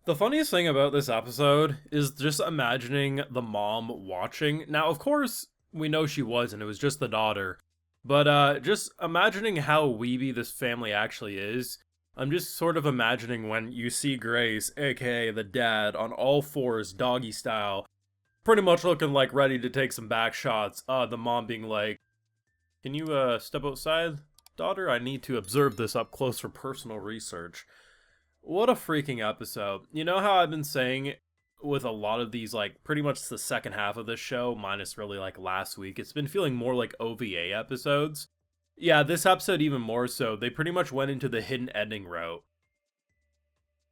The funniest thing about this episode is just imagining the mom watching. Now, of course, we know she wasn't, it was just the daughter. But just imagining how weeby this family actually is. I'm just sort of imagining when you see Grace, aka the dad, on all fours, doggy style, pretty much looking like ready to take some back shots. The mom being like, "Can you step outside, daughter? I need to observe this up close for personal research." What a freaking episode. You know how I've been saying with a lot of these, like, pretty much the second half of this show, minus really like last week, it's been feeling more like OVA episodes. Yeah, this episode even more so. They pretty much went into the hidden ending route.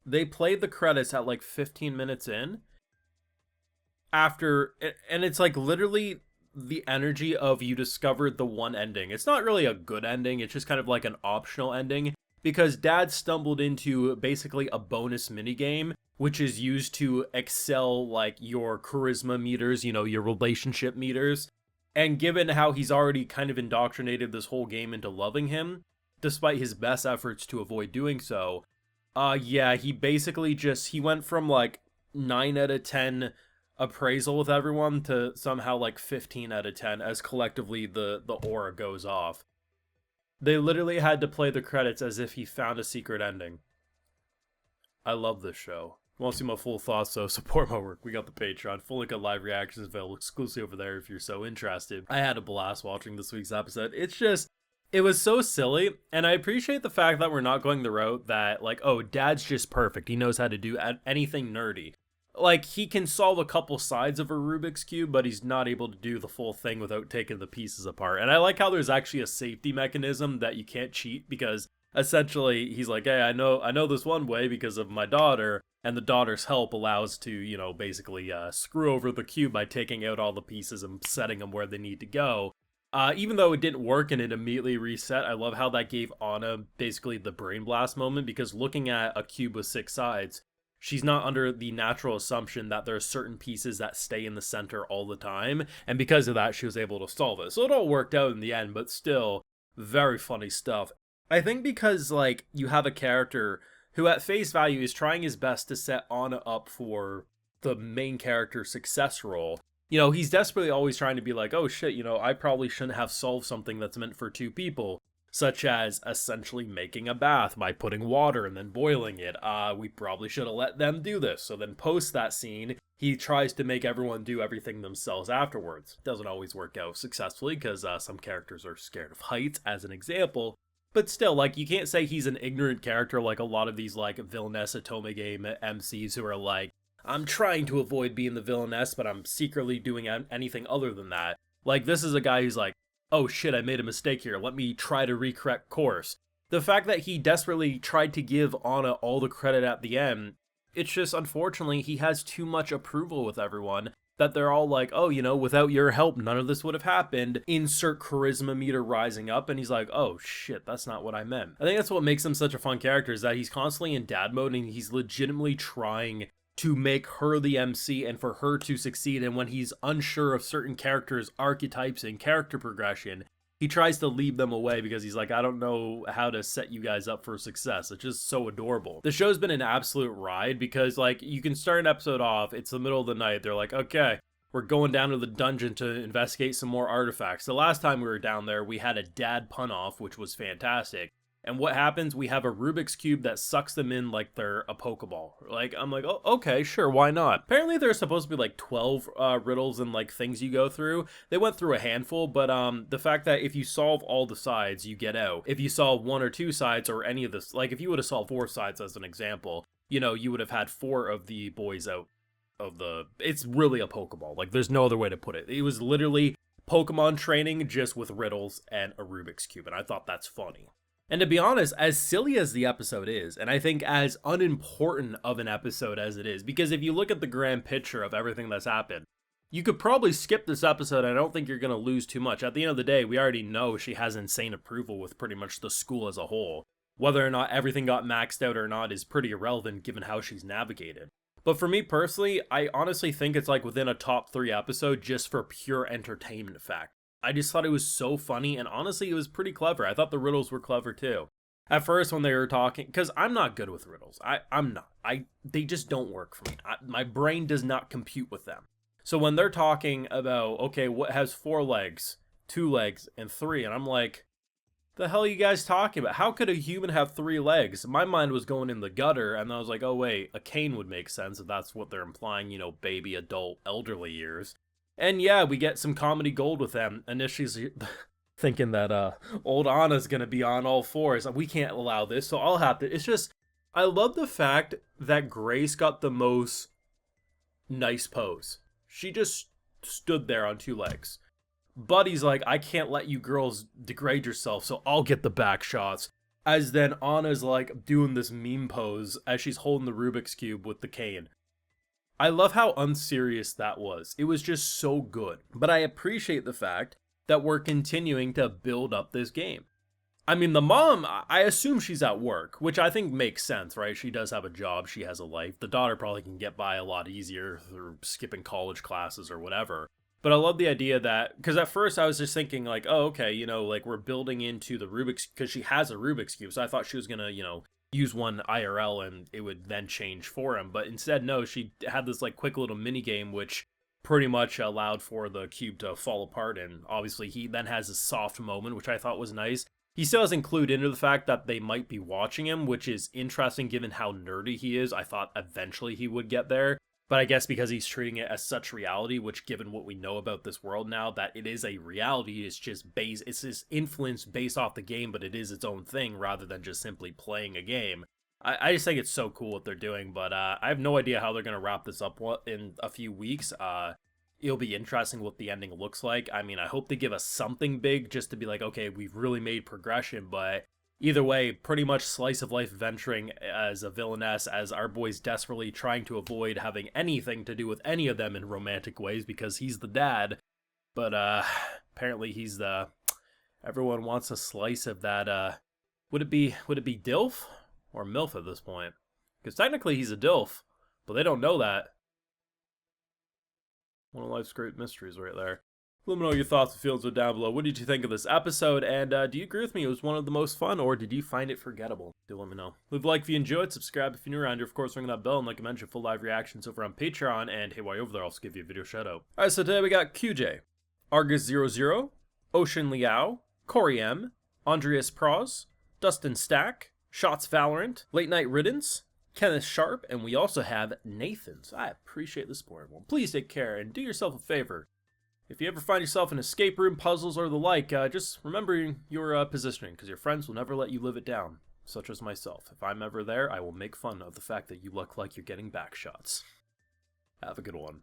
They played the credits at like 15 minutes in after, and it's like literally the energy of you discovered the one ending. It's not really a good ending, it's just kind of like an optional ending because dad stumbled into basically a bonus minigame which is used to excel like your charisma meters, your relationship meters. And given how he's already kind of indoctrinated this whole game into loving him, despite his best efforts to avoid doing so, yeah, he basically he went from like 9 out of 10 appraisal with everyone to somehow like 15 out of 10 as collectively the aura goes off. They literally had to play the credits as if he found a secret ending. I love this show. If you want to see my full thoughts, though, support my work. We got the Patreon. Full link of live reactions available exclusively over there if you're so interested. I had a blast watching this week's episode. It was so silly, and I appreciate the fact that we're not going the route that, like, oh, dad's just perfect. He knows how to do anything nerdy. Like, he can solve a couple sides of a Rubik's Cube, but he's not able to do the full thing without taking the pieces apart. And I like how there's actually a safety mechanism that you can't cheat because essentially he's like, hey, I know this one way because of my daughter, and the daughter's help allows to, basically screw over the cube by taking out all the pieces and setting them where they need to go. Even though it didn't work and it immediately reset, I love how that gave Anna basically the brain blast moment because looking at a cube with 6 sides, she's not under the natural assumption that there are certain pieces that stay in the center all the time, and because of that, she was able to solve it. So it all worked out in the end, but still, very funny stuff. I think because, like, you have a character who at face value is trying his best to set Anna up for the main character's success role. He's desperately always trying to be like, oh shit, I probably shouldn't have solved something that's meant for two people, such as essentially making a bath by putting water and then boiling it. We probably should have let them do this. So then post that scene, he tries to make everyone do everything themselves afterwards. Doesn't always work out successfully because some characters are scared of heights, as an example. But still, like, you can't say he's an ignorant character like a lot of these, like, Villainess Otome game MCs who are like, I'm trying to avoid being the Villainess, but I'm secretly doing anything other than that. Like, this is a guy who's like, oh shit, I made a mistake here, let me try to recorrect course. The fact that he desperately tried to give Anna all the credit at the end, it's just, unfortunately, he has too much approval with everyone, that they're all like, oh, without your help, none of this would have happened. Insert charisma meter rising up, and he's like, oh shit, that's not what I meant. I think that's what makes him such a fun character, is that he's constantly in dad mode, and he's legitimately trying to make her the MC and for her to succeed, and when he's unsure of certain characters' archetypes and character progression, he tries to leave them away because he's like, I don't know how to set you guys up for success. It's just so adorable. The show's been an absolute ride because, like, you can start an episode off, it's the middle of the night, they're like, okay, we're going down to the dungeon to investigate some more artifacts. The last time we were down there, we had a dad pun off, which was fantastic. And what happens? We have a Rubik's Cube that sucks them in like they're a Pokeball. Like, I'm like, oh, okay, sure, why not? Apparently there's supposed to be like 12 riddles and like things you go through. They went through a handful, but the fact that if you solve all the sides, you get out. If you solve one or two sides or any of this, like if you would have solved 4 sides as an example, you would have had 4 of the boys out of the... It's really a Pokeball. Like, there's no other way to put it. It was literally Pokemon training just with riddles and a Rubik's Cube, and I thought that's funny. And to be honest, as silly as the episode is, and I think as unimportant of an episode as it is, because if you look at the grand picture of everything that's happened, you could probably skip this episode. I don't think you're going to lose too much. At the end of the day, we already know she has insane approval with pretty much the school as a whole. Whether or not everything got maxed out or not is pretty irrelevant given how she's navigated. But for me personally, I honestly think it's like within a top 3 episode just for pure entertainment fact. I just thought it was so funny, and honestly, it was pretty clever. I thought the riddles were clever too. At first, when they were talking, because I'm not good with riddles. I'm not. They just don't work for me. My brain does not compute with them. So when they're talking about, okay, what has 4 legs, 2 legs, and 3, and I'm like, the hell are you guys talking about? How could a human have 3 legs? My mind was going in the gutter, and I was like, oh wait, a cane would make sense if that's what they're implying, you know, baby, adult, elderly years. And yeah, we get some comedy gold with them. Initially thinking that old Anna's gonna be on all fours. We can't allow this, so I'll have to. It's just, I love the fact that Grace got the most nice pose. She just stood there on 2 legs. Buddy's like, I can't let you girls degrade yourself, so I'll get the back shots. As then Anna's like doing this meme pose as she's holding the Rubik's Cube with the cane. I love how unserious that was. It was just so good. But I appreciate the fact that we're continuing to build up this game. I mean, the mom, I assume she's at work, which I think makes sense, right? She does have a job, she has a life. The daughter probably can get by a lot easier through skipping college classes or whatever. But I love the idea that, because at first I was just thinking like, oh, okay, you know, like we're building into the Rubik's, because she has a Rubik's Cube, so I thought she was gonna, you know, use one IRL and it would then change for him. But instead, no, she had this like quick little mini game, which pretty much allowed for the cube to fall apart, and obviously he then has a soft moment, which I thought was nice. He still doesn't include into the fact that they might be watching him, which is interesting given how nerdy he is. I thought eventually he would get there. But I guess because he's treating it as such reality, which given what we know about this world now, that it is a reality, it's just it's this influence based off the game, but it is its own thing rather than just simply playing a game. I just think it's so cool what they're doing, but I have no idea how they're going to wrap this up in a few weeks. It'll be interesting what the ending looks like. I mean, I hope they give us something big just to be like, okay, we've really made progression, but either way, pretty much slice of life adventuring as a villainess, as our boy's desperately trying to avoid having anything to do with any of them in romantic ways because he's the dad. But apparently he's the, everyone wants a slice of that. Would it be DILF or MILF at this point? Because technically he's a DILF, but they don't know that. One of life's great mysteries right there. Let me know your thoughts and feelings down below. What did you think of this episode? And do you agree with me? It was one of the most fun, or did you find it forgettable? Do let me know. Leave a like if you enjoyed. Subscribe if you're new around here. Of course, ring that bell. And like I mentioned, full live reactions over on Patreon. And hey, while you're over there, I'll also give you a video shout out. Alright, so today we got QJ, Argus00, Ocean Liao, Corey M, Andreas Pros, Dustin Stack, Shots Valorant, Late Night Riddance, Kenneth Sharp, and we also have Nathan. So I appreciate the support, everyone. Please take care and do yourself a favor. If you ever find yourself in escape room puzzles or the like, just remember your positioning, because your friends will never let you live it down, such as myself. If I'm ever there, I will make fun of the fact that you look like you're getting back shots. Have a good one.